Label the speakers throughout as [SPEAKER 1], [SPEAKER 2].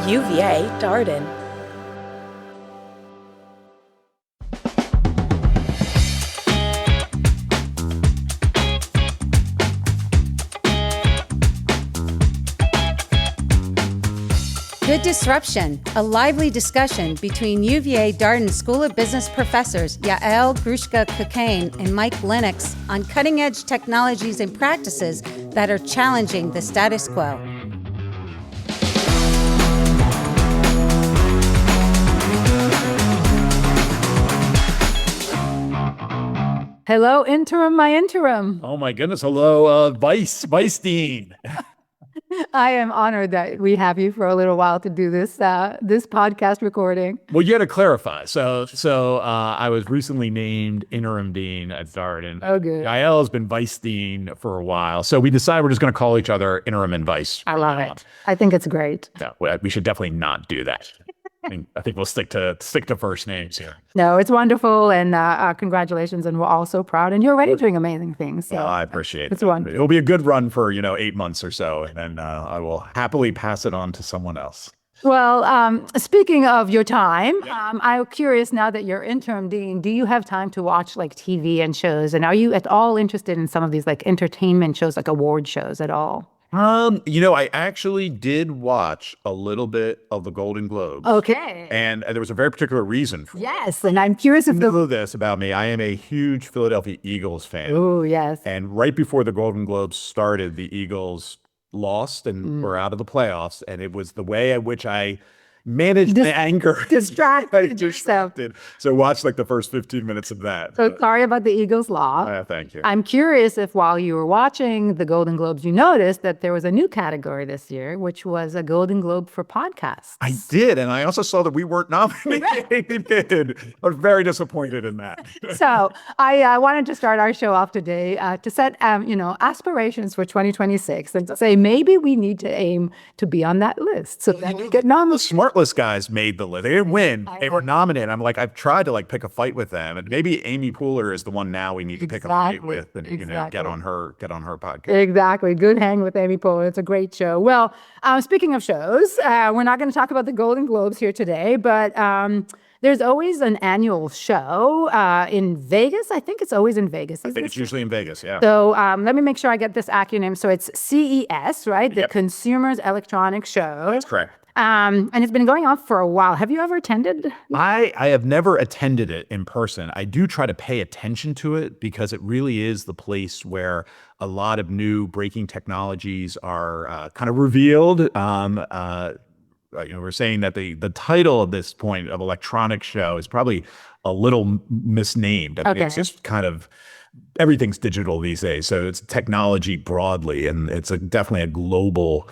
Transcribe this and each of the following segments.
[SPEAKER 1] UVA Darden.
[SPEAKER 2] Good Disruption, a lively discussion between UVA Darden School of Business professors Yael Grushka-Cocaine and Mike Lennox on cutting-edge technologies and practices that are challenging the status quo. Hello, interim, my interim.
[SPEAKER 3] Oh my goodness. Hello, Vice Dean.
[SPEAKER 2] I am honored that we have you for a little while to do this podcast recording.
[SPEAKER 3] Well, you got to clarify. So I was recently named interim dean at Darden.
[SPEAKER 2] Oh, good.
[SPEAKER 3] Yael has been vice dean for a while. So we decided we're just going to call each other interim and vice.
[SPEAKER 2] I love it. I think it's great.
[SPEAKER 3] No, we should definitely not do that. I think we'll stick to first names here.
[SPEAKER 2] No, it's wonderful, and congratulations, and we're all so proud. And you're already doing amazing things. So
[SPEAKER 3] well, I appreciate it.
[SPEAKER 2] It's wonderful.
[SPEAKER 3] It'll be a good run for 8 months or so, and then I will happily pass it on to someone else.
[SPEAKER 2] Well, speaking of your time, I'm curious now that you're interim dean. Do you have time to watch like TV and shows? And are you at all interested in some of these like entertainment shows, like award shows at all?
[SPEAKER 3] I actually did watch a little bit of the Golden Globes.
[SPEAKER 2] Okay.
[SPEAKER 3] And there was a very particular reason for
[SPEAKER 2] Yes, and I'm curious if
[SPEAKER 3] You know this about me. I am a huge Philadelphia Eagles fan.
[SPEAKER 2] Oh, yes.
[SPEAKER 3] And right before the Golden Globes started, the Eagles lost and were out of the playoffs. And it was the way at which I managed my anger.
[SPEAKER 2] Distracted yourself.
[SPEAKER 3] So watch like the first 15 minutes of that.
[SPEAKER 2] So sorry about the Eagles loss.
[SPEAKER 3] Thank you.
[SPEAKER 2] I'm curious if while you were watching the Golden Globes, you noticed that there was a new category this year, which was a Golden Globe for podcasts.
[SPEAKER 3] I did. And I also saw that we weren't nominated. I was very disappointed in that.
[SPEAKER 2] So I wanted to start our show off today to set, aspirations for 2026 and to say maybe we need to aim to be on that list so that we get nominated.
[SPEAKER 3] Smartless guys made the list. They didn't win. They were nominated. I'm like, I've tried to pick a fight with them, and maybe Amy Poehler is the one now we need to pick a fight with, and get on her podcast.
[SPEAKER 2] Exactly. Good hang with Amy Poehler. It's a great show. Well, speaking of shows, we're not going to talk about the Golden Globes here today, but there's always an annual show in Vegas. I think it's always in Vegas.
[SPEAKER 3] I think it's usually in Vegas, yeah.
[SPEAKER 2] So let me make sure I get this acronym. So it's CES, right? The Consumers Electronics Show.
[SPEAKER 3] That's correct.
[SPEAKER 2] And it's been going on for a while. Have you ever attended?
[SPEAKER 3] I have never attended it in person. I do try to pay attention to it because it really is the place where a lot of new breaking technologies are kind of revealed. We're saying that the title at this point of electronics show is probably a little misnamed. I mean, it's just kind of everything's digital these days, so it's technology broadly, and it's definitely a global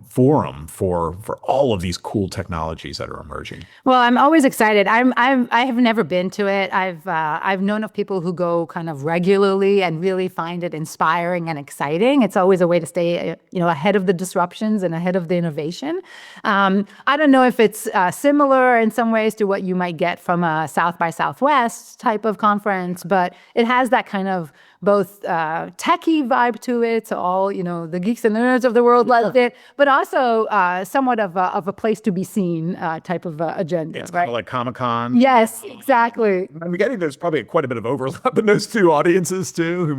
[SPEAKER 3] forum for all of these cool technologies that are emerging.
[SPEAKER 2] Well, I'm always excited. I have never been to it. I've known of people who go kind of regularly and really find it inspiring and exciting. It's always a way to stay ahead of the disruptions and ahead of the innovation. I don't know if it's similar in some ways to what you might get from a South by Southwest type of conference, but it has that kind of both techie vibe to it, so all the geeks and nerds of the world loved it, but also somewhat of a place to be seen type of agenda.
[SPEAKER 3] It's
[SPEAKER 2] right?
[SPEAKER 3] kind of like Comic-Con.
[SPEAKER 2] Yes, exactly.
[SPEAKER 3] I'm getting there's probably quite a bit of overlap in those two audiences too, who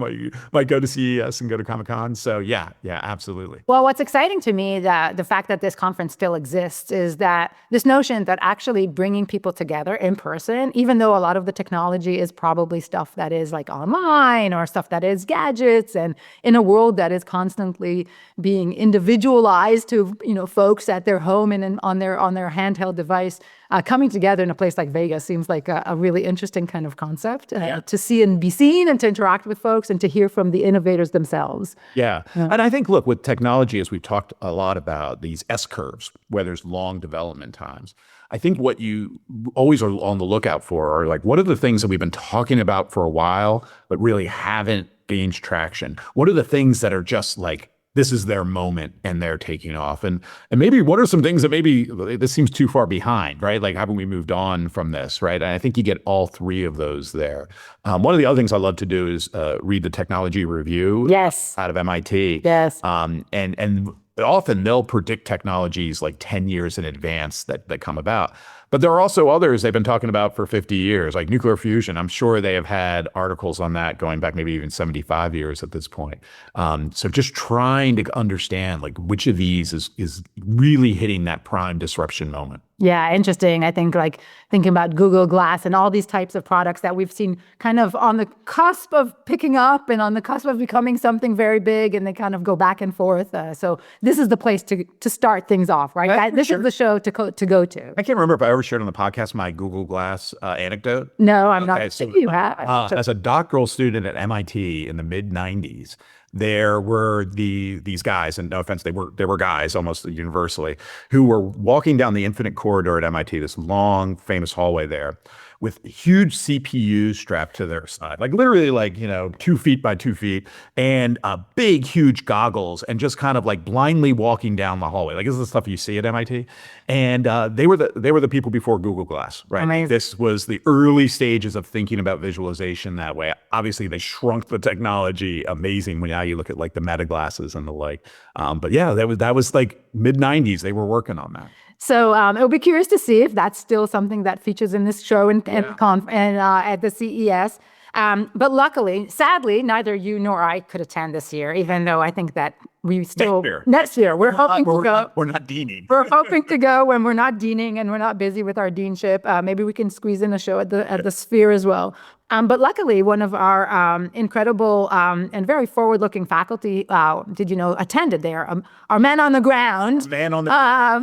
[SPEAKER 3] might go to CES and go to Comic-Con. So yeah, absolutely.
[SPEAKER 2] Well, what's exciting to me, the fact that this conference still exists, is that this notion that actually bringing people together in person, even though a lot of the technology is probably stuff that is like online or stuff that is gadgets, and in a world that is constantly being individualized to folks at their home and on their handheld device, coming together in a place like Vegas seems like a really interesting kind of concept to see and be seen and to interact with folks and to hear from the innovators themselves.
[SPEAKER 3] Yeah. And I think, look, with technology, as we've talked a lot about these S-curves, where there's long development times, I think what you always are on the lookout for are like, what are the things that we've been talking about for a while, but really haven't gained traction? What are the things that are just like, this is their moment and they're taking off? And maybe what are some things that maybe this seems too far behind, right? Like, haven't we moved on from this, right? And I think you get all three of those there. One of the other things I love to do is read the Technology Review
[SPEAKER 2] Yes.
[SPEAKER 3] out of MIT.
[SPEAKER 2] Yes.
[SPEAKER 3] And often they'll predict technologies like 10 years in advance that come about. But there are also others they've been talking about for 50 years, like nuclear fusion. I'm sure they have had articles on that going back maybe even 75 years at this point. So just trying to understand like which of these is really hitting that prime disruption moment.
[SPEAKER 2] Yeah, interesting. I think like thinking about Google Glass and all these types of products that we've seen kind of on the cusp of picking up and on the cusp of becoming something very big, and they kind of go back and forth. So this is the place to start things off, right? This is the show to go to.
[SPEAKER 3] I can't remember if I ever shared on the podcast my Google Glass anecdote.
[SPEAKER 2] No, I'm not.
[SPEAKER 3] So,
[SPEAKER 2] You have.
[SPEAKER 3] as a doctoral student at MIT in the mid 90s, there were these guys, and no offense, they were guys almost universally, who were walking down the infinite corridor at MIT, this long, famous hallway there, with huge CPUs strapped to their side, like literally like, 2 feet by 2 feet, and big, huge goggles, and just kind of like blindly walking down the hallway. Like this is the stuff you see at MIT. And they were the people before Google Glass, right?
[SPEAKER 2] Amazing.
[SPEAKER 3] This was the early stages of thinking about visualization that way. Obviously, they shrunk the technology amazing when now you look at like the meta glasses and the like. But yeah, that was like mid 90s. They were working on that.
[SPEAKER 2] So it'll be curious to see if that's still something that features in this show and at the CES. But luckily, sadly, neither you nor I could attend this year, even though I think that we still next year we're hoping to go.
[SPEAKER 3] We're not deaning.
[SPEAKER 2] We're hoping to go when we're not deaning and we're not busy with our deanship. Maybe we can squeeze in a show at the Sphere as well. But luckily, one of our incredible and very forward-looking faculty, attended there. Our man on the ground.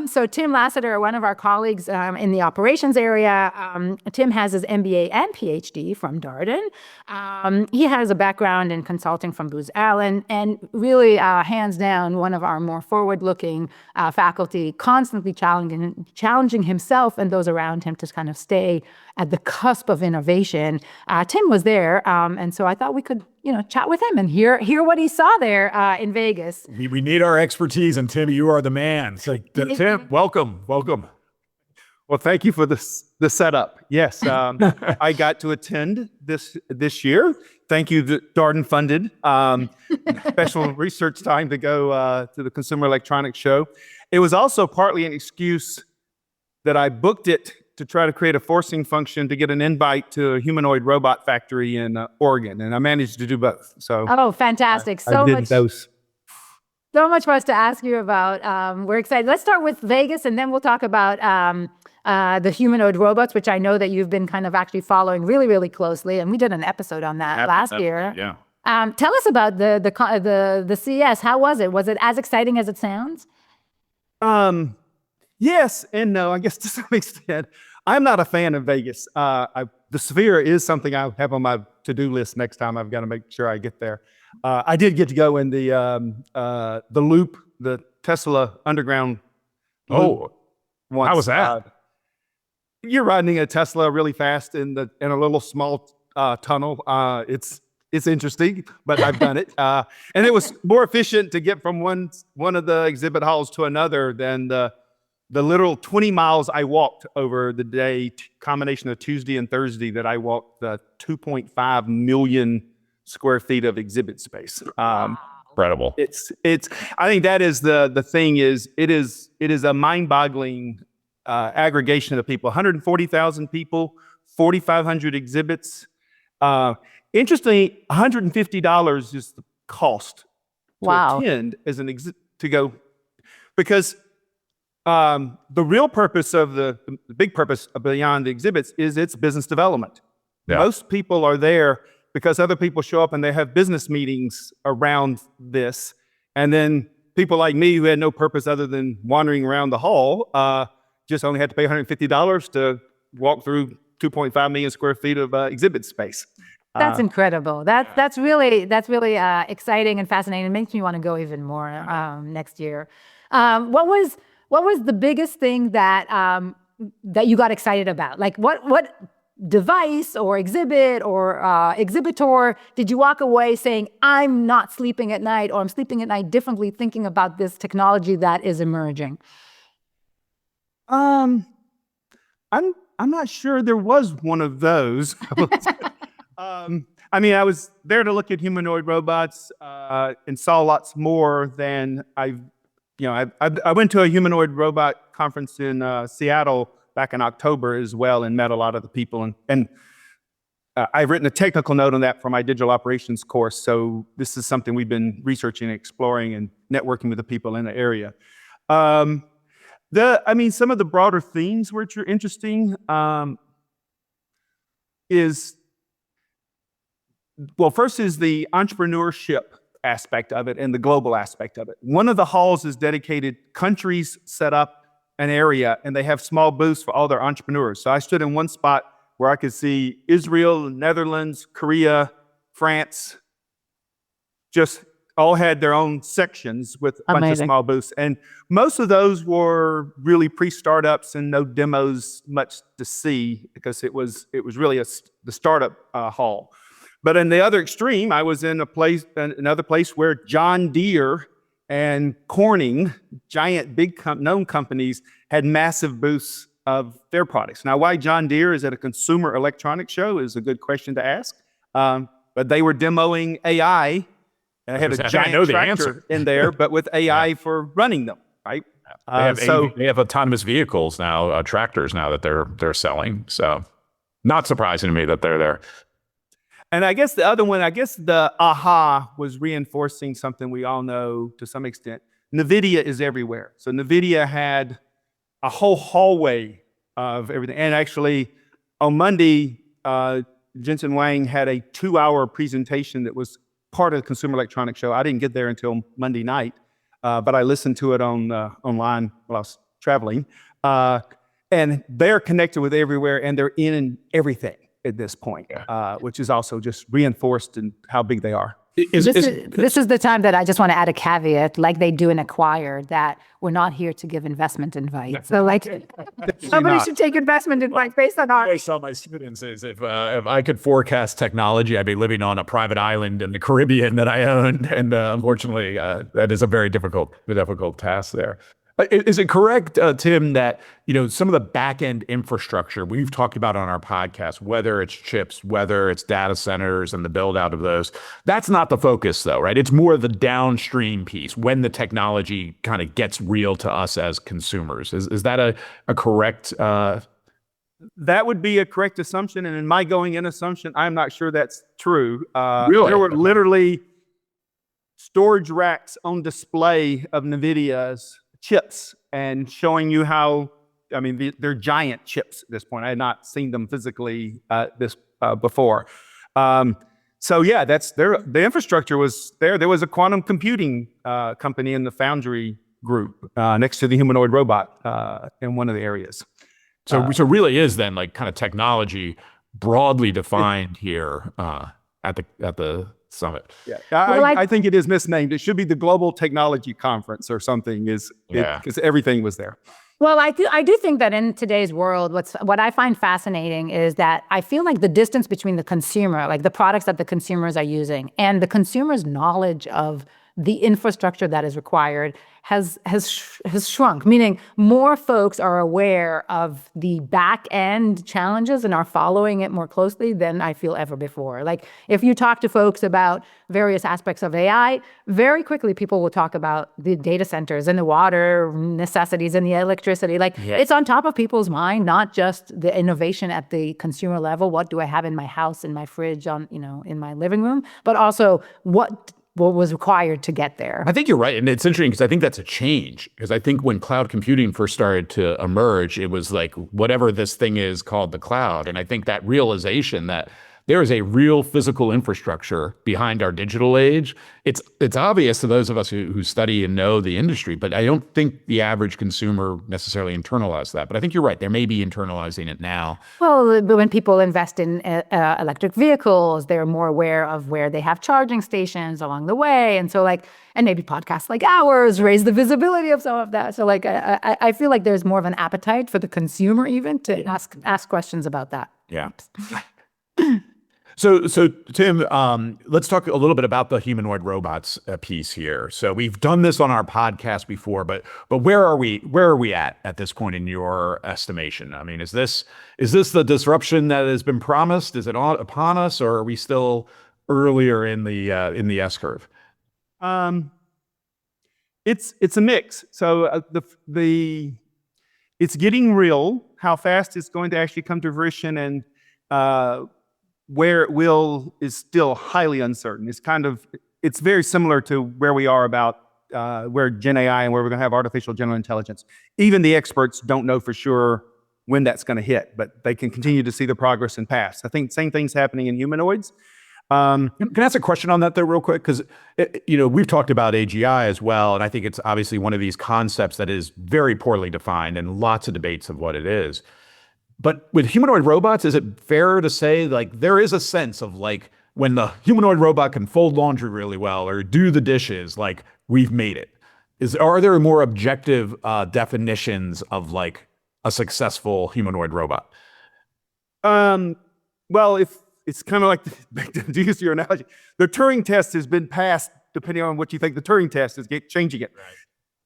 [SPEAKER 2] So Tim Laseter, one of our colleagues in the operations area, Tim has his MBA and PhD from Darden. He has a background in consulting from Booz Allen, and really, hands down, one of our more forward-looking faculty, constantly challenging himself and those around him to kind of stay at the cusp of innovation. Tim was there, and so I thought we could, chat with him and hear what he saw there in Vegas.
[SPEAKER 3] We need our expertise, and Tim, you are the man. So, Tim, welcome.
[SPEAKER 4] Well, thank you for the setup. Yes, I got to attend this year. Thank you, the Darden funded special research time to go to the Consumer Electronics Show. It was also partly an excuse that I booked it to try to create a forcing function to get an invite to a humanoid robot factory in Oregon, and I managed to do both. So,
[SPEAKER 2] fantastic!
[SPEAKER 4] I did those.
[SPEAKER 2] So much for us to ask you about. We're excited. Let's start with Vegas, and then we'll talk about the humanoid robots, which I know that you've been kind of actually following really, really closely, and we did an episode on that last year.
[SPEAKER 3] Yeah.
[SPEAKER 2] Tell us about the CES. How was it? Was it as exciting as it sounds?
[SPEAKER 4] Yes and no, I guess to some extent. I'm not a fan of Vegas. The Sphere is something I have on my to-do list next time. I've got to make sure I get there. I did get to go in the loop, the Tesla underground loop once.
[SPEAKER 3] How was that?
[SPEAKER 4] You're riding a Tesla really fast in a little small tunnel. It's interesting, but I've done it. And it was more efficient to get from one of the exhibit halls to another than the literal 20 miles I walked over the day, combination of Tuesday and Thursday, that I walked the 2.5 million square feet of exhibit space.
[SPEAKER 3] Incredible.
[SPEAKER 4] I think that is the thing is, it is a mind-boggling aggregation of people. 140,000 people, 4,500 exhibits. Interestingly, $150 is the cost to attend as an exhibit to go, because the real purpose of the big purpose beyond the exhibits is its business development. Yeah. Most people are there because other people show up and they have business meetings around this. And then people like me who had no purpose other than wandering around the hall, just only had to pay $150 to walk through 2.5 million square feet of exhibit space.
[SPEAKER 2] That's incredible. That's really exciting and fascinating. It makes me want to go even more next year. What was the biggest thing that you got excited about? Like what device or exhibit or exhibitor did you walk away saying, I'm not sleeping at night, or I'm sleeping at night differently thinking about this technology that is emerging?
[SPEAKER 4] I'm not sure there was one of those. I was there to look at humanoid robots and saw lots more than I've I went to a humanoid robot conference in Seattle back in October as well, and met a lot of the people. And I've written a technical note on that for my digital operations course. So this is something we've been researching, exploring, and networking with the people in the area. Some of the broader themes which are interesting first is the entrepreneurship aspect of it and the global aspect of it. One of the halls is dedicated. Countries set up an area and they have small booths for all their entrepreneurs. So I stood in one spot where I could see Israel, Netherlands, Korea, France, just all had their own sections with a bunch of small booths. And most of those were really pre-startups and no demos much to see, because it was really the startup hall. But in the other extreme, I was in another place where John Deere and Corning, giant big known companies, had massive booths of their products. Now, why John Deere is at a consumer electronics show is a good question to ask. But they were demoing AI, and I had a giant tractor in there, but with AI for running them, right?
[SPEAKER 3] They have autonomous vehicles now, tractors now that they're selling. So, not surprising to me that they're there.
[SPEAKER 4] And I guess the other one, the aha was reinforcing something we all know to some extent. NVIDIA is everywhere. So NVIDIA had a whole hallway of everything. And actually, on Monday, Jensen Huang had a 2-hour presentation that was part of the Consumer Electronics Show. I didn't get there until Monday night, but I listened to it online while I was traveling. And they're connected with everywhere, and they're in everything at this point, which is also just reinforced in how big they are.
[SPEAKER 2] This is the time that I just want to add a caveat, like they do in Acquire, that we're not here to give investment advice. So somebody should take investment advice based on our...
[SPEAKER 3] I tell my students is if I could forecast technology, I'd be living on a private island in the Caribbean that I owned. And unfortunately, that is a very difficult task there. Is it correct, Tim, that some of the back-end infrastructure we've talked about on our podcast, whether it's chips, whether it's data centers and the build-out of those, that's not the focus, though, right? It's more the downstream piece when the technology kind of gets real to us as consumers. Is that a correct?
[SPEAKER 4] That would be a correct assumption, and in my going-in assumption, I'm not sure that's true.
[SPEAKER 3] Really?
[SPEAKER 4] There were literally storage racks on display of NVIDIA's chips and showing you how, they're giant chips at this point. I had not seen them physically before. That's there. The infrastructure was there. There was a quantum computing company in the Foundry group next to the humanoid robot in one of the areas.
[SPEAKER 3] So really is then like kind of technology broadly defined here at the summit.
[SPEAKER 4] Yeah, I think it is misnamed. It should be the Global Technology Conference or something, because everything was there.
[SPEAKER 2] Well, I do think that in today's world, what I find fascinating is that I feel like the distance between the consumer, like the products that the consumers are using, and the consumer's knowledge of the infrastructure that is required has shrunk, meaning more folks are aware of the back end challenges and are following it more closely than I feel ever before. Like if you talk to folks about various aspects of AI, very quickly people will talk about the data centers and the water necessities and the electricity. It's on top of people's mind, not just the innovation at the consumer level. What do I have in my house, in my fridge, in my living room, but also what was required to get there.
[SPEAKER 3] I think you're right. And it's interesting because I think that's a change. Because I think when cloud computing first started to emerge, it was like whatever this thing is called the cloud. And I think that realization that there is a real physical infrastructure behind our digital age. It's obvious to those of us who study and know the industry, but I don't think the average consumer necessarily internalized that. But I think you're right. They may be internalizing it now.
[SPEAKER 2] Well, when people invest in electric vehicles, they're more aware of where they have charging stations along the way. And so and maybe podcasts like ours raise the visibility of some of that. So I feel like there's more of an appetite for the consumer even to ask questions about that.
[SPEAKER 3] Yeah. So Tim, let's talk a little bit about the humanoid robots piece here. So we've done this on our podcast before, but where are we at this point in your estimation? I mean, is this the disruption that has been promised? Is it upon us, or are we still earlier in the S curve?
[SPEAKER 4] It's a mix. So it's getting real. How fast it's going to actually come to fruition and where it will is still highly uncertain. It's very similar to where we are about where Gen AI and where we're going to have artificial general intelligence. Even the experts don't know for sure when that's going to hit, but they can continue to see the progress and pass. I think same thing's happening in humanoids.
[SPEAKER 3] Can I ask a question on that though, real quick? Because we've talked about AGI as well, and I think it's obviously one of these concepts that is very poorly defined and lots of debates of what it is. But with humanoid robots, is it fair to say like there is a sense of like when the humanoid robot can fold laundry really well or do the dishes, like we've made it? Are there more objective definitions of like a successful humanoid robot?
[SPEAKER 4] Well, if it's kind of like, to use your analogy, the Turing test has been passed, depending on what you think the Turing test is, changing it. Right.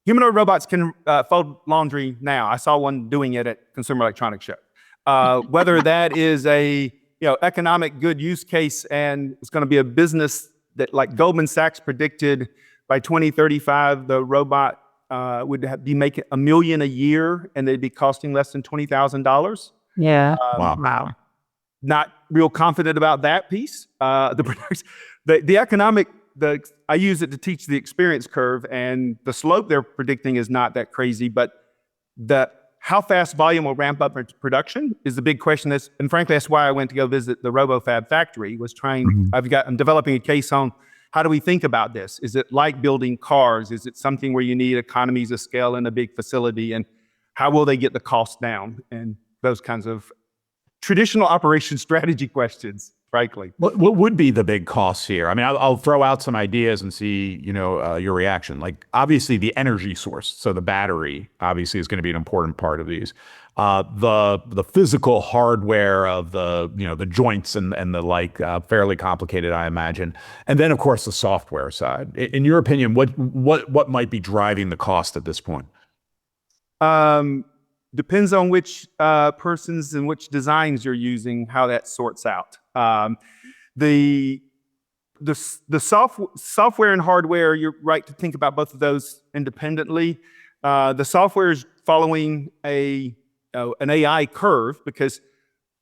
[SPEAKER 4] Humanoid robots can fold laundry now. I saw one doing it at Consumer Electronics Show. Whether that is a economic good use case and it's going to be a business that, like Goldman Sachs predicted, by 2035 the robot would be making $1 million a year and they'd be costing less than $20,000.
[SPEAKER 2] Yeah.
[SPEAKER 3] Wow.
[SPEAKER 4] Not real confident about that piece. The economic, I use it to teach the experience curve, and the slope they're predicting is not that crazy, but how fast volume will ramp up into production is the big question. And frankly, that's why I went to go visit the RoboFab factory. I'm developing a case on how do we think about this? Is it like building cars? Is it something where you need economies of scale in a big facility? And how will they get the cost down? And those kinds of traditional operation strategy questions, frankly.
[SPEAKER 3] What would be the big costs here? I mean, I'll throw out some ideas and see, your reaction. Like, obviously, the energy source, so the battery, obviously, is going to be an important part of these. The physical hardware of the joints and the like, fairly complicated, I imagine. And then, of course, the software side. In your opinion, what might be driving the cost at this point?
[SPEAKER 4] Depends on which persons and which designs you're using, how that sorts out. The software and hardware, you're right to think about both of those independently. The software is following an AI curve because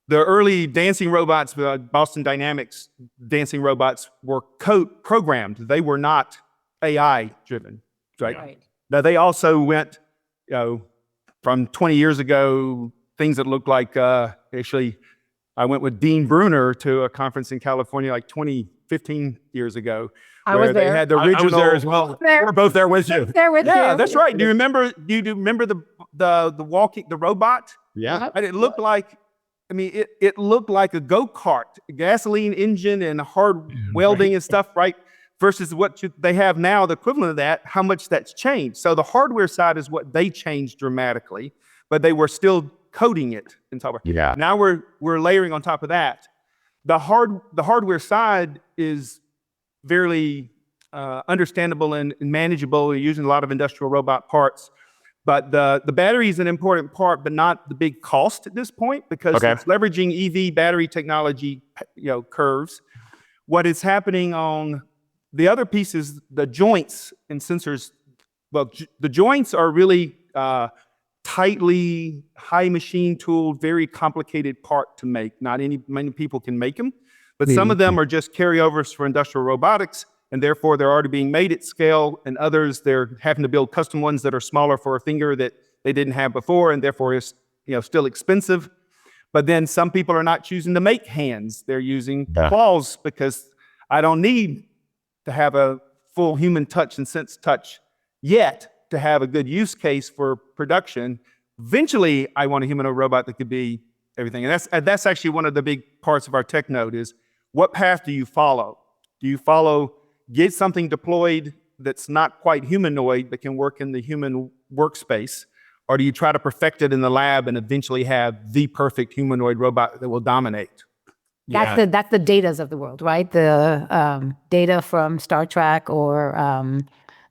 [SPEAKER 4] the early dancing robots, Boston Dynamics dancing robots, were programmed. They were not AI driven, right? Now they also went, from 20 years ago, things that looked like, actually, I went with Dean Bruner to a conference in California like 15 years ago.
[SPEAKER 2] I was there.
[SPEAKER 4] They had the original.
[SPEAKER 3] I was there as well. We're both there with you.
[SPEAKER 2] There with you.
[SPEAKER 4] Yeah, that's right. Do you remember the robot?
[SPEAKER 3] Yeah.
[SPEAKER 4] And it looked like, it looked like a go-kart, a gasoline engine and hard welding and stuff, right? Versus what they have now, the equivalent of that, how much that's changed. So the hardware side is what they changed dramatically, but they were still coding it in software.
[SPEAKER 3] Yeah.
[SPEAKER 4] Now we're layering on top of that. The hardware side is very understandable and manageable. We're using a lot of industrial robot parts, but the battery is an important part, but not the big cost at this point because it's leveraging EV battery technology, curves. What is happening on the other piece is the joints and sensors. Well, the joints are really tightly, high machine tooled, very complicated part to make. Not many people can make them, but some of them are just carryovers for industrial robotics, and therefore they're already being made at scale, and others they're having to build custom ones that are smaller for a finger that they didn't have before, and therefore is still expensive. But then some people are not choosing to make hands. They're using claws because I don't need to have a full human touch and sense touch yet to have a good use case for production. Eventually, I want a humanoid robot that could be everything. And that's actually one of the big parts of our tech node is what path do you follow? Do you get something deployed that's not quite humanoid but can work in the human workspace? Or do you try to perfect it in the lab and eventually have the perfect humanoid robot that will dominate?
[SPEAKER 2] That's the datas of the world, right? The data from Star Trek or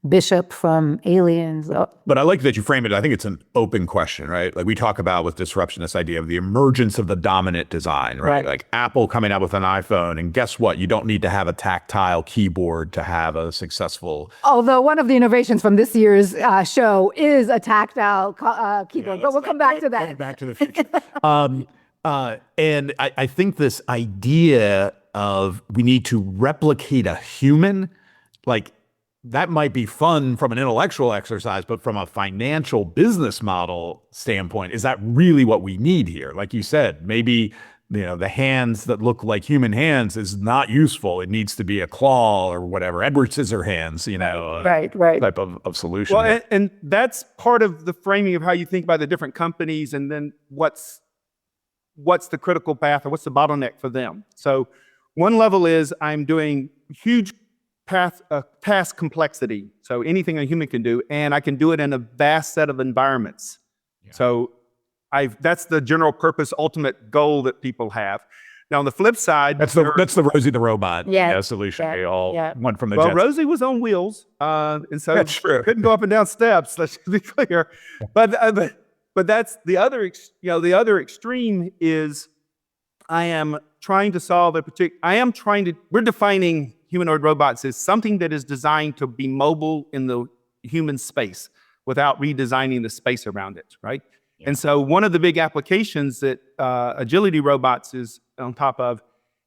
[SPEAKER 2] Bishop from Aliens.
[SPEAKER 3] But I like that you frame it. I think it's an open question, right? Like we talk about with disruption, this idea of the emergence of the dominant design, right? Like Apple coming out with an iPhone, and guess what? You don't need to have a tactile keyboard to have a successful.
[SPEAKER 2] Although one of the innovations from this year's show is a tactile keyboard, but we'll come back to that.
[SPEAKER 3] Back to the future. And I think this idea of we need to replicate a human, like that might be fun from an intellectual exercise, but from a financial business model standpoint, is that really what we need here? Like you said, maybe the hands that look like human hands is not useful. It needs to be a claw or whatever, Edward Scissorhands,
[SPEAKER 2] right.
[SPEAKER 3] type of solution.
[SPEAKER 4] Well, and that's part of the framing of how you think about the different companies, and then what's the critical path or what's the bottleneck for them. So one level is I'm doing huge task complexity. So anything a human can do, and I can do it in a vast set of environments. Yeah. So that's the general purpose, ultimate goal that people have. Now on the flip side,
[SPEAKER 3] that's the Rosie the robot solution. They all went from the
[SPEAKER 4] well,
[SPEAKER 3] Jets.
[SPEAKER 4] Rosie was on wheels, and so
[SPEAKER 3] that's true.
[SPEAKER 4] Couldn't go up and down steps. Let's be clear. But that's the other. The other extreme is I am trying to solve we're defining humanoid robots as something that is designed to be mobile in the human space without redesigning the space around it, right? Yeah. And so one of the big applications that agility robots is on top of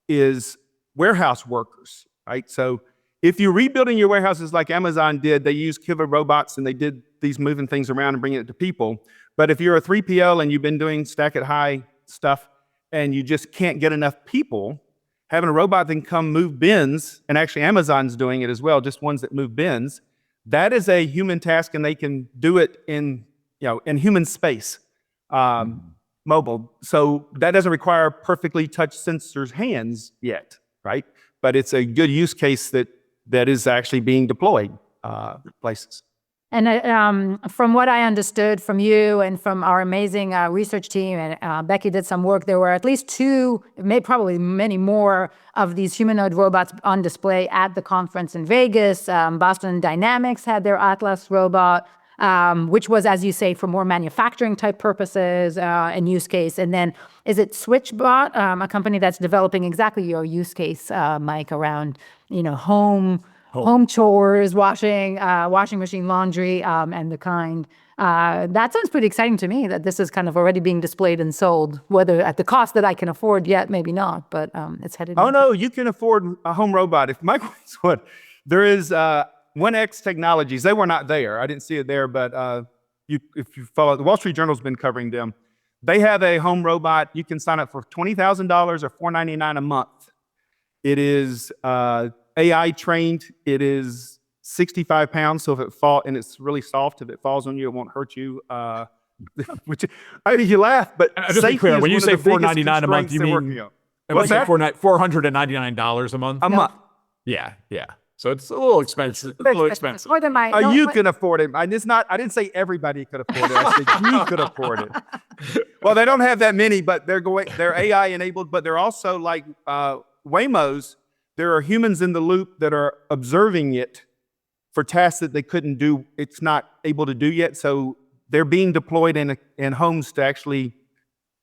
[SPEAKER 4] is warehouse workers, right? So if you're rebuilding your warehouses like Amazon did, they use Kiva robots and they did these moving things around and bringing it to people. But if you're a 3PL and you've been doing stack it high stuff and you just can't get enough people, having a robot that can come move bins, and actually Amazon's doing it as well, just ones that move bins, that is a human task, and they can do it in human space, mobile. So that doesn't require perfectly touch sensors hands yet, right? But it's a good use case that is actually being deployed places.
[SPEAKER 2] And from what I understood from you and from our amazing research team, and Becky did some work, there were at least two, probably many more of these humanoid robots on display at the conference in Vegas. Boston Dynamics had their Atlas robot, which was, as you say, for more manufacturing type purposes and use case. And then is it SwitchBot, a company that's developing exactly your use case, Mike, around home chores, washing machine, laundry, and the kind. That sounds pretty exciting to me, that this is kind of already being displayed and sold, whether at the cost that I can afford yet, maybe not, but it's headed.
[SPEAKER 4] Oh, no, you can afford a home robot. If Mike wants one, there is 1X Technologies. They were not there. I didn't see it there, but if you follow, the Wall Street Journal's been covering them. They have a home robot. You can sign up for $20,000 or $499 a month. It is AI trained. It is 65 pounds, so if it falls, and it's really soft, if it falls on you, it won't hurt you. Which you laugh, but
[SPEAKER 3] just to be clear, when you say $499 a month, you mean
[SPEAKER 4] what's that?
[SPEAKER 3] $499 a month?
[SPEAKER 4] A month.
[SPEAKER 3] Yeah. So it's a little expensive.
[SPEAKER 2] More than
[SPEAKER 4] you can afford it. I didn't say everybody could afford it. I said you could afford it. Well, they don't have that many, but they're AI enabled, but they're also like Waymo's. There are humans in the loop that are observing it for tasks that they couldn't do. It's not able to do yet. So they're being deployed in homes to actually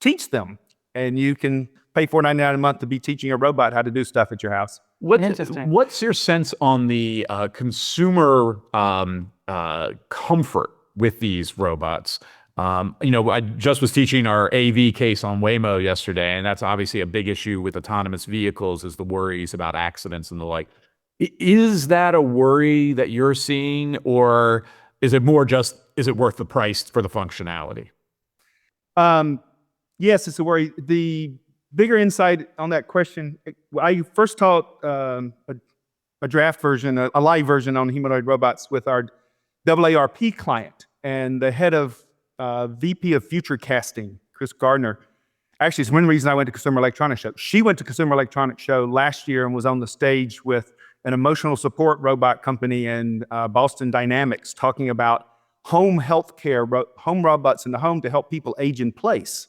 [SPEAKER 4] teach them. And you can pay $499 a month to be teaching a robot how to do stuff at your house.
[SPEAKER 3] What's your sense on the consumer comfort with these robots? I just was teaching our AV case on Waymo yesterday, and that's obviously a big issue with autonomous vehicles, is the worries about accidents and the like. Is that a worry that you're seeing, or is it more just, is it worth the price for the functionality?
[SPEAKER 4] Yes, it's a worry. The bigger insight on that question, I first taught a draft version, a live version on humanoid robots with our AARP client, and the head of VP of Future Casting, Chris Gardner. Actually, it's one reason I went to Consumer Electronics Show. She went to Consumer Electronics Show last year and was on the stage with an emotional support robot company and Boston Dynamics talking about home healthcare, home robots in the home to help people age in place,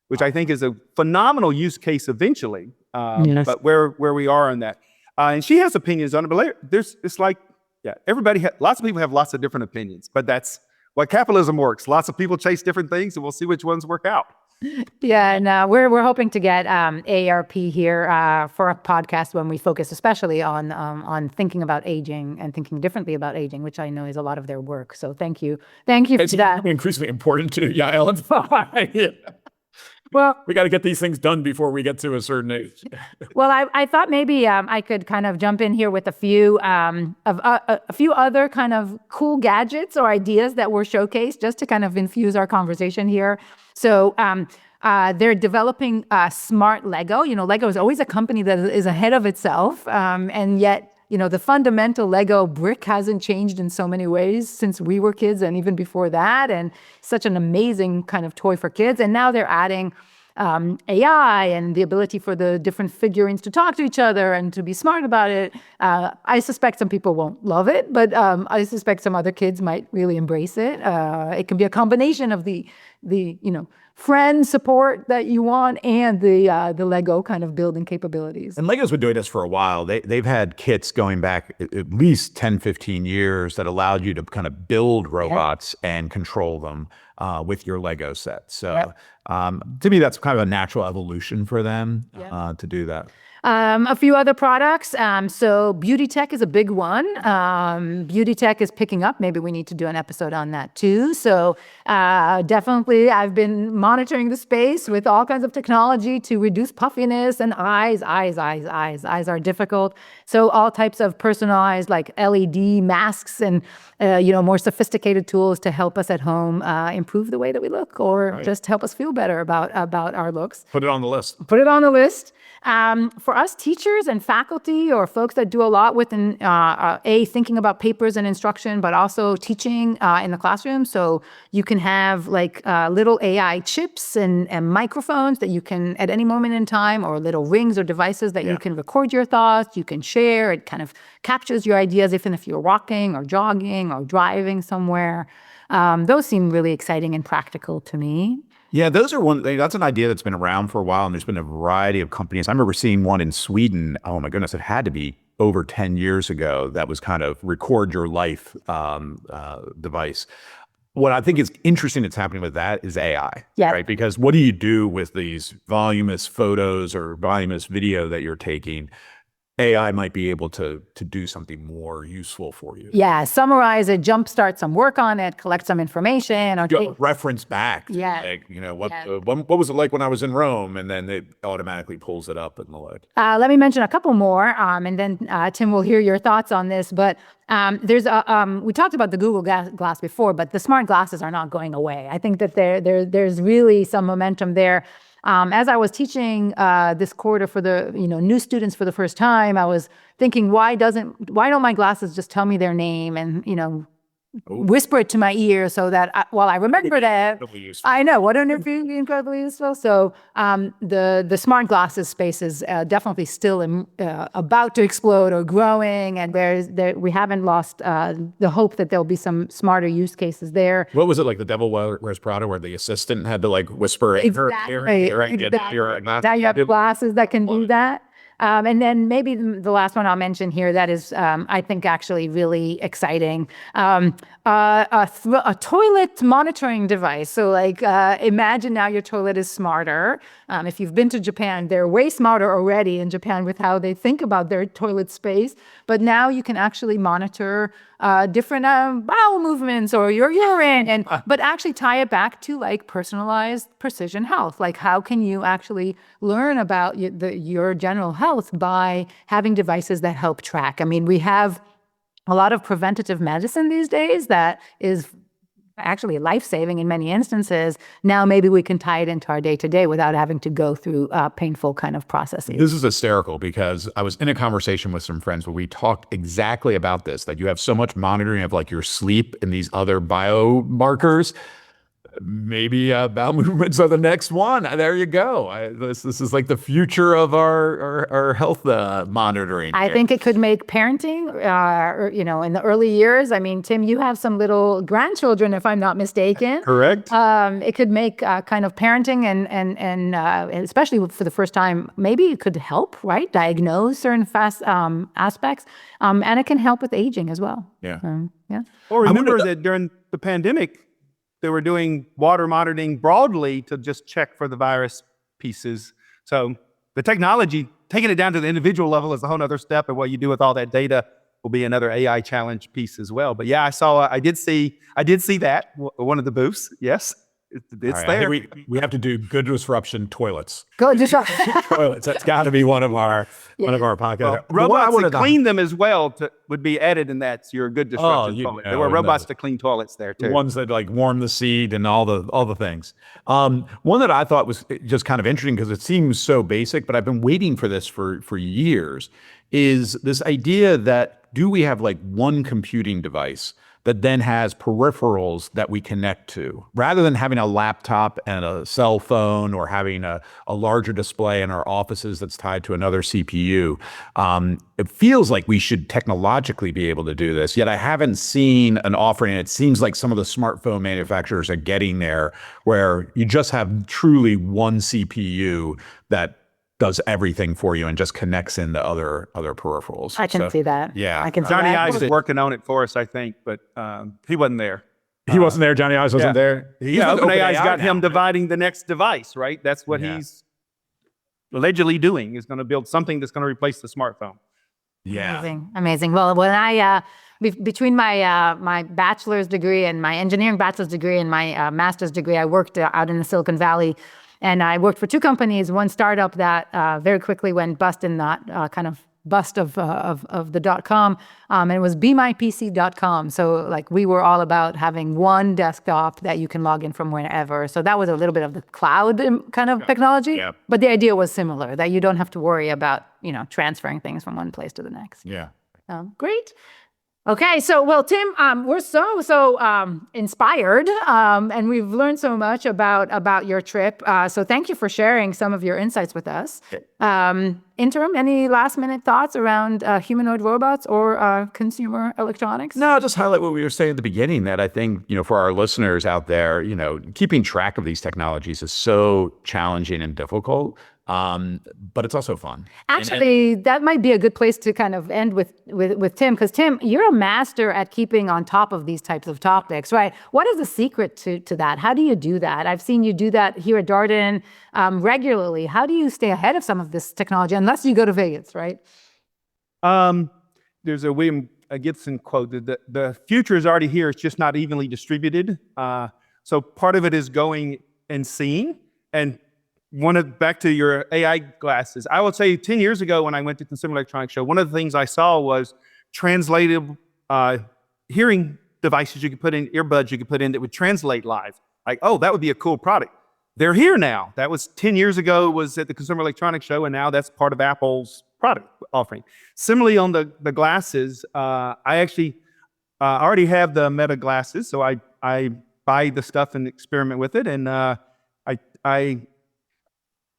[SPEAKER 4] which I think is a phenomenal use case eventually.
[SPEAKER 2] Yes.
[SPEAKER 4] But where we are on that. And she has opinions on it, but it's like Yeah, lots of people have lots of different opinions, but that's what capitalism works. Lots of people chase different things, and we'll see which ones work out.
[SPEAKER 2] Yeah, and we're hoping to get AARP here for a podcast when we focus especially on thinking about aging and thinking differently about aging, which I know is a lot of their work. So thank you for
[SPEAKER 3] It's
[SPEAKER 2] that.
[SPEAKER 3] increasingly important to Yael and I.
[SPEAKER 2] Well,
[SPEAKER 3] We got to get these things done before we get to a certain age.
[SPEAKER 2] well, I thought maybe I could kind of jump in here with a few a few other kind of cool gadgets or ideas that were showcased just to kind of infuse our conversation here. So they're developing smart Lego. You know, Lego is always a company that is ahead of itself, and yet, you know, the fundamental Lego brick hasn't changed in so many ways since we were kids and even before that. And such an amazing kind of toy for kids. And now they're adding AI and the ability for the different figurines to talk to each other and to be smart about it. I suspect some people won't love it, but I suspect some other kids might really embrace it. It can be a combination of the friend support that you want and the Lego kind of building capabilities.
[SPEAKER 3] And Lego's been doing this for a while. They've had kits going back at least 10, 15 years that allowed you to kind of build robots and control them with your Lego set. So to me, that's kind of a natural evolution for them to do that.
[SPEAKER 2] A few other products. So beauty tech is a big one. Beauty tech is picking up. Maybe we need to do an episode on that too. So definitely I've been monitoring the space with all kinds of technology to reduce puffiness and eyes. Eyes are difficult. So all types of personalized like LED masks and more sophisticated tools to help us at home improve the way that we look or just help us feel better about our looks.
[SPEAKER 3] Put it on the list.
[SPEAKER 2] Put it on the list. For us teachers and faculty or folks that do a lot with thinking about papers and instruction, but also teaching in the classroom. So you can have like little AI chips and microphones that you can at any moment in time, or little rings or devices that you can record your thoughts, you can share. It kind of captures your ideas even if you're walking or jogging or driving somewhere. Those seem really exciting and practical to me.
[SPEAKER 3] Yeah, that's an idea that's been around for a while, and there's been a variety of companies. I remember seeing one in Sweden. Oh my goodness, it had to be over 10 years ago. That was kind of record your life device. What I think is interesting that's happening with that is AI, right? Because what do you do with these voluminous photos or voluminous video that you're taking? AI might be able to do something more useful for you.
[SPEAKER 2] Yeah, summarize it, jumpstart some work on it, collect some information, or
[SPEAKER 3] reference back. Like, what was it like when I was in Rome? And then it automatically pulls it up and the like.
[SPEAKER 2] Let me mention a couple more, and then Tim will hear your thoughts on this. But there's we talked about the Google Glass before, but the smart glasses are not going away. I think that there's really some momentum there. As I was teaching this quarter for the new students for the first time, I was thinking, why don't my glasses just tell me their name and whisper it to my ear so that while I remember that, I know what an incredibly useful. So the smart glasses space is definitely still about to explode or growing, and we haven't lost the hope that there'll be some smarter use cases there.
[SPEAKER 3] What was it like, The Devil Wears Prada, where the assistant had to like whisper in her ear?
[SPEAKER 2] Exactly. Now you have glasses that can do that. And then maybe the last one I'll mention here that is, I think, actually really exciting, a toilet monitoring device. So like imagine now your toilet is smarter. If you've been to Japan, they're way smarter already in Japan with how they think about their toilet space. But now you can actually monitor different bowel movements or your urine, but actually tie it back to like personalized precision health. Like how can you actually learn about your general health by having devices that help track? I mean, we have a lot of preventative medicine these days that is actually life-saving in many instances. Now maybe we can tie it into our day-to-day without having to go through painful kind of processes.
[SPEAKER 3] This is hysterical because I was in a conversation with some friends where we talked exactly about this, that you have so much monitoring of like your sleep and these other biomarkers. maybe bowel movements are the next one. There you go. This is like the future of our health monitoring.
[SPEAKER 2] I think it could make parenting, in the early years. I mean, Tim, you have some little grandchildren, if I'm not mistaken.
[SPEAKER 4] Correct.
[SPEAKER 2] It could make kind of parenting and especially for the first time, maybe it could help, right? Diagnose certain aspects, and it can help with aging as well.
[SPEAKER 3] Yeah.
[SPEAKER 2] Yeah.
[SPEAKER 4] Or remember that during the pandemic, they were doing water monitoring broadly to just check for the virus pieces. So the technology, taking it down to the individual level is a whole other step, and what you do with all that data will be another AI challenge piece as well. But yeah, I did see that, one of the booths. Yes, it's
[SPEAKER 3] right,
[SPEAKER 4] there.
[SPEAKER 3] I think we have to do good disruption toilets.
[SPEAKER 2] Go just
[SPEAKER 3] Toilets. That's got to be one of our podcasts.
[SPEAKER 4] Well, robots to clean them as well would be added in that. So you're a good disruption toilet. There were robots to clean toilets there too.
[SPEAKER 3] The ones that like warm the seat and all the things. One that I thought was just kind of interesting because it seems so basic, but I've been waiting for this for years, is this idea that do we have like one computing device that then has peripherals that we connect to, rather than having a laptop and a cell phone or having a larger display in our offices that's tied to another CPU. It feels like we should technologically be able to do this, yet I haven't seen an offering. It seems like some of the smartphone manufacturers are getting there, where you just have truly one CPU that does everything for you and just connects into other peripherals.
[SPEAKER 2] I can see that.
[SPEAKER 3] Yeah.
[SPEAKER 2] I can see
[SPEAKER 4] Johnny
[SPEAKER 2] that.
[SPEAKER 4] Ives is working on it for us, I think, but he wasn't there.
[SPEAKER 3] He wasn't there. Johnny Ives wasn't there.
[SPEAKER 4] OpenAI's got him dividing the next device, right? That's what he's allegedly doing, is going to build something that's going to replace the smartphone.
[SPEAKER 3] Yeah.
[SPEAKER 2] Amazing. Well, when I between my bachelor's degree and my engineering bachelor's degree and my master's degree, I worked out in the Silicon Valley, and I worked for two companies. One startup that very quickly went bust in that kind of bust of the .com, and it was BeMyPC.com. So like we were all about having one desktop that you can log in from wherever. So that was a little bit of the cloud kind of technology,
[SPEAKER 3] Yeah.
[SPEAKER 2] but the idea was similar, that you don't have to worry about transferring things from one place to the next.
[SPEAKER 3] Yeah.
[SPEAKER 2] Great. Okay, so well, Tim, we're so inspired, and we've learned so much about your trip. So thank you for sharing some of your insights with us. Interim, any last minute thoughts around humanoid robots or consumer electronics?
[SPEAKER 3] No, I'll just highlight what we were saying at the beginning, that I think, for our listeners out there, keeping track of these technologies is so challenging and difficult. But it's also fun.
[SPEAKER 2] Actually, that might be a good place to kind of end with Tim, because Tim, you're a master at keeping on top of these types of topics, right? What is the secret to that? How do you do that? I've seen you do that here at Darden regularly. How do you stay ahead of some of this technology, unless you go to Vegas, right?
[SPEAKER 4] There's a William Gibson quote that the future is already here. It's just not evenly distributed. So part of it is going and seeing. And back to your AI glasses, I would say 10 years ago when I went to Consumer Electronics Show, one of the things I saw was translated hearing devices you could put in, earbuds you could put in that would translate live. Like, oh, that would be a cool product. They're here now. That was 10 years ago, was at the Consumer Electronics Show, and now that's part of Apple's product offering. Similarly, on the glasses, I actually already have the Meta glasses, so I buy the stuff and experiment with it, and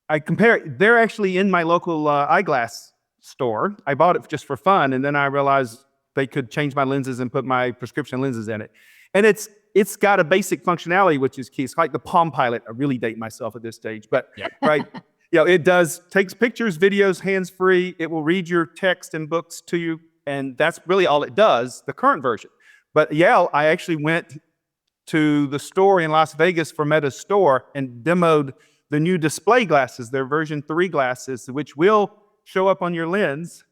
[SPEAKER 4] I compare it. They're actually in my local eyeglass store. I bought it just for fun, and then I realized they could change my lenses and put my prescription lenses in it. And it's got a basic functionality, which is key. It's like the Palm Pilot. I really date myself at this stage, but right, it takes pictures, videos, hands-free. It will read your text and books to you, and that's really all it does, the current version. But Yael, I actually went to the store in Las Vegas for Meta's store and demoed the new display glasses, their version 3 glasses, which will show up on your lens.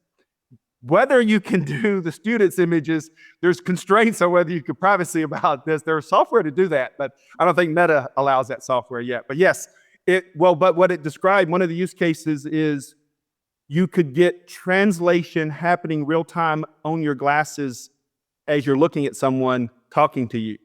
[SPEAKER 4] Whether you can do the student's images, there's constraints on whether you can privacy about this. There's software to do that, but I don't think Meta allows that software yet. But yes, but what it described, one of the use cases is you could get translation happening real time on your glasses as you're looking at someone talking to you.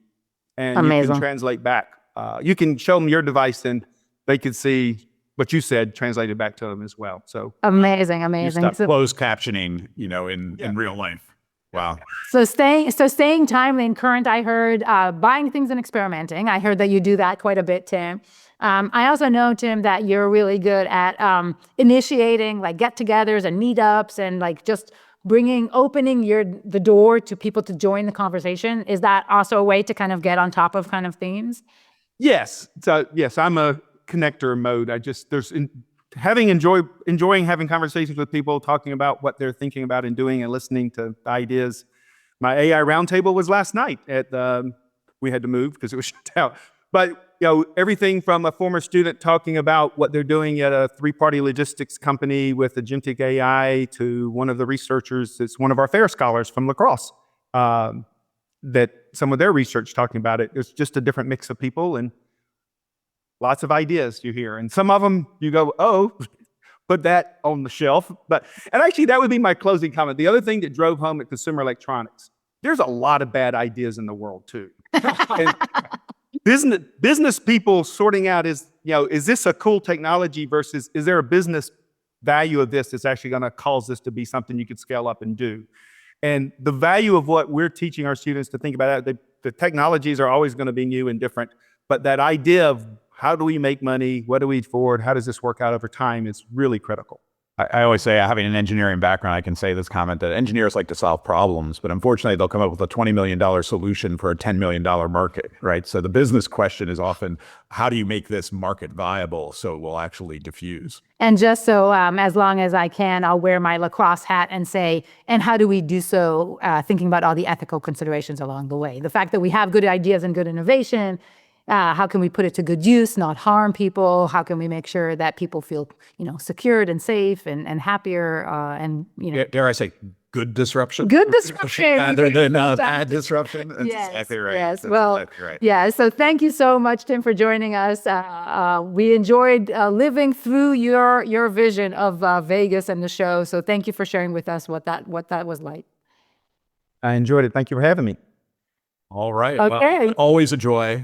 [SPEAKER 4] And you can translate back. You can show them your device and they could see what you said translated back to them as well. So
[SPEAKER 2] amazing.
[SPEAKER 3] Closed captioning, in real life. Wow.
[SPEAKER 2] So staying timely and current, I heard buying things and experimenting. I heard that you do that quite a bit, Tim. I also know, Tim, that you're really good at initiating like get-togethers and meetups and like just opening the door to people to join the conversation. Is that also a way to kind of get on top of kind of themes?
[SPEAKER 4] Yes. So yes, I'm a connector mode. Enjoying having conversations with people, talking about what they're thinking about and doing, and listening to ideas. My AI roundtable was last night. We had to move because it was shut down. But everything from a former student talking about what they're doing at a 3-party logistics company with agentic AI to one of the researchers. It's one of our FAIR scholars from La Crosse. That some of their research talking about it. It's just a different mix of people and lots of ideas you hear. And some of them you go, oh, put that on the shelf. And actually that would be my closing comment. The other thing that drove home at consumer electronics, there's a lot of bad ideas in the world too. And business people sorting out is this a cool technology versus is there a business value of this that's actually going to cause this to be something you could scale up and do? And the value of what we're teaching our students to think about that, the technologies are always going to be new and different, but that idea of how do we make money, what do we afford, how does this work out over time is really critical.
[SPEAKER 3] I always say, having an engineering background, I can say this comment that engineers like to solve problems, but unfortunately they'll come up with a $20 million solution for a $10 million market, right? So the business question is often, how do you make this market viable so it will actually diffuse?
[SPEAKER 2] And just so, as long as I can, I'll wear my La Crosse hat and say, and how do we do so, thinking about all the ethical considerations along the way? The fact that we have good ideas and good innovation, how can we put it to good use, not harm people? How can we make sure that people feel, secured and safe and happier and.
[SPEAKER 3] Dare I say, good disruption?
[SPEAKER 2] Good disruption.
[SPEAKER 3] Rather than bad disruption. That's
[SPEAKER 2] yes,
[SPEAKER 3] exactly right.
[SPEAKER 2] Yes.
[SPEAKER 3] That's
[SPEAKER 2] well,
[SPEAKER 3] exactly right.
[SPEAKER 2] Yeah. So thank you so much, Tim, for joining us. We enjoyed living through your vision of Vegas and the show. So thank you for sharing with us what that was like.
[SPEAKER 4] I enjoyed it. Thank you for having me.
[SPEAKER 3] All right.
[SPEAKER 2] Okay.
[SPEAKER 3] Well, always a joy,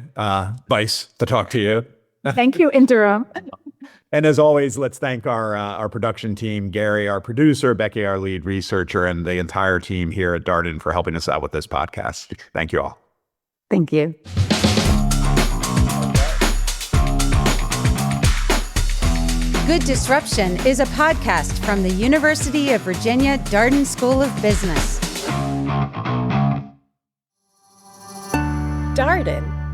[SPEAKER 3] Vice, to talk to you.
[SPEAKER 2] Thank you, Interim.
[SPEAKER 3] And as always, let's thank our production team, Gary, our producer, Becky, our lead researcher, and the entire team here at Darden for helping us out with this podcast. Thank you all.
[SPEAKER 2] Thank you.
[SPEAKER 5] Good Disruption is a podcast from the University of Virginia Darden School of Business.
[SPEAKER 1] Darden.